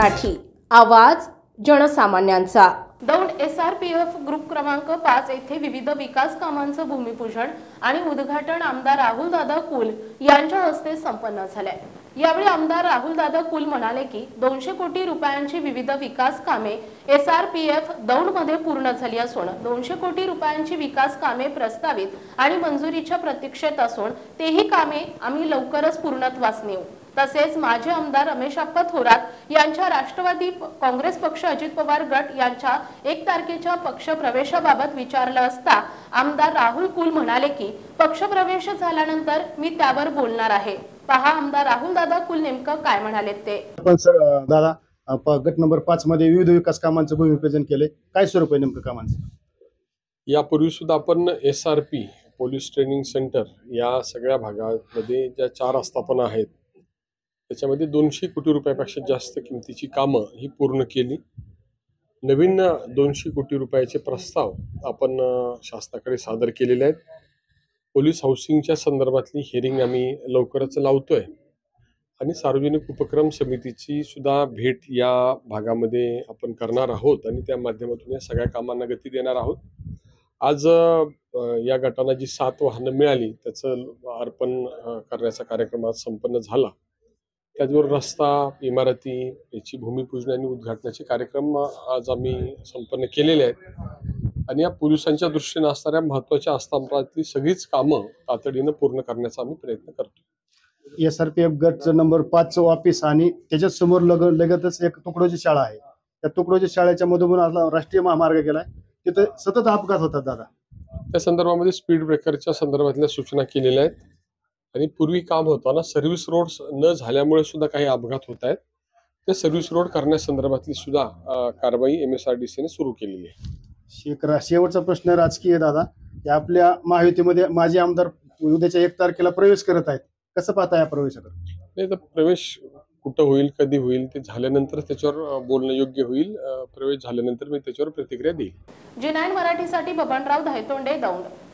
मराठी, आवाज जनसामान्यांचा। Daund SRPF group क्रमांक 5 येथे विविध विकास कामांचं भूमिपूजन आणि उद्घाटन आमदार राहुलदादा कुल यांच्या हस्ते संपन्न झाले। यावेळी आमदार राहुलदादा कुल म्हणाले की 200 कोटी रुपयांची विविध विकास कामे SRPF दौंड मध्ये पूर्ण झाली असून 200 कोटी रुपयांची विकास कामे प्रस्तावित आणि मंजुरीच्या प्रतीक्षेत असून तेही कामे आम्ही लवकरच पूर्णत्वास नेऊ। तसेच माजी आमदार रमेश आप्पा थोरात यांच्या राष्ट्रवादी काँग्रेस पक्ष अजित पवार गट यांच्या 1 तारखेच्या पक्ष प्रवेशाबाबत विचारलं असता आमदार राहुल कुल म्हणाले की पक्ष प्रवेश झाल्यानंतर मी त्यावर बोलणार आहे। पहा आमदार राहुलदादा कुल नेमकं काय म्हणाले ते। पण सर दादा गट नंबर 5 मध्ये विविध विकास कामांचं भूमिपूजन केले, काय स्वरूप आहे नेमकं कामांचं? यापूर्वी सुद्धा आपण SRP पोलीस ट्रेनिंग सेंटर या सगळ्या भागामध्ये ज्या 4 आस्थापना आहेत त्याच्यामध्ये 200 कोटी रुपयापेक्षा जास्त किमतीची कामं ही पूर्ण केली। नवीन 200 कोटी रुपयाचे प्रस्ताव आपण शासनाकडे सादर केलेले आहेत। पोलीस हाऊसिंगच्या संदर्भातली हिअरिंग आम्ही लवकरच लावतोय आणि सार्वजनिक उपक्रम समितीची सुद्धा भेट या भागामध्ये आपण करणार आहोत आणि त्या माध्यमातून या सगळ्या कामांना गती देणार आहोत। आज या गटांना जी 7 वाहनं मिळाली त्याचं अर्पण करण्याचा कार्यक्रम आज संपन्न झाला। त्याचबरोबर रस्ता, इमारती याची भूमिपूजन आणि उद्घाटनाचे कार्यक्रम आज आम्ही संपन्न केलेले आहेत आणि या पोलिसांच्या दृष्टीने असणाऱ्या महत्त्वाच्या आस्थापनातली सगळीच कामं तातडीनं पूर्ण करण्याचा आम्ही प्रयत्न करतो। SRPF गट नंबर 5 ऑफिस आणि त्याच्या समोर लगतच एक तुकडोजी शाळा आहे। त्या तुकडोजी शाळेच्या मधून राष्ट्रीय महामार्ग गेलाय, तिथे सतत अपघात होतात दादा। त्या संदर्भामध्ये स्पीड ब्रेकरच्या संदर्भातल्या सूचना केलेल्या आहेत आणि पूर्वी काम होताना सर्व्हिस रोड्स न झाल्यामुळे सुद्धा काही अपघात होत आहेत। ते सर्व्हिस रोड करण्यासंदर्भातली सुद्धा कारवाई MSRDC ने सुरू केलेली आहे। शेवटचा प्रश्न राजकीय दादा, आपल्या महायुतीमध्ये माजी आमदार उद्याच्या 1 तारखेला प्रवेश करत आहेत, कसं पाहता या प्रवेशाकडे? नाही तर प्रवेश कुठं होईल, कधी होईल ते झाल्यानंतर त्याच्यावर बोलणं योग्य होईल। प्रवेश झाल्यानंतर मी त्याच्यावर प्रतिक्रिया देईल। G9 मराठीसाठी बबनराव धायतोंडे, दौंड।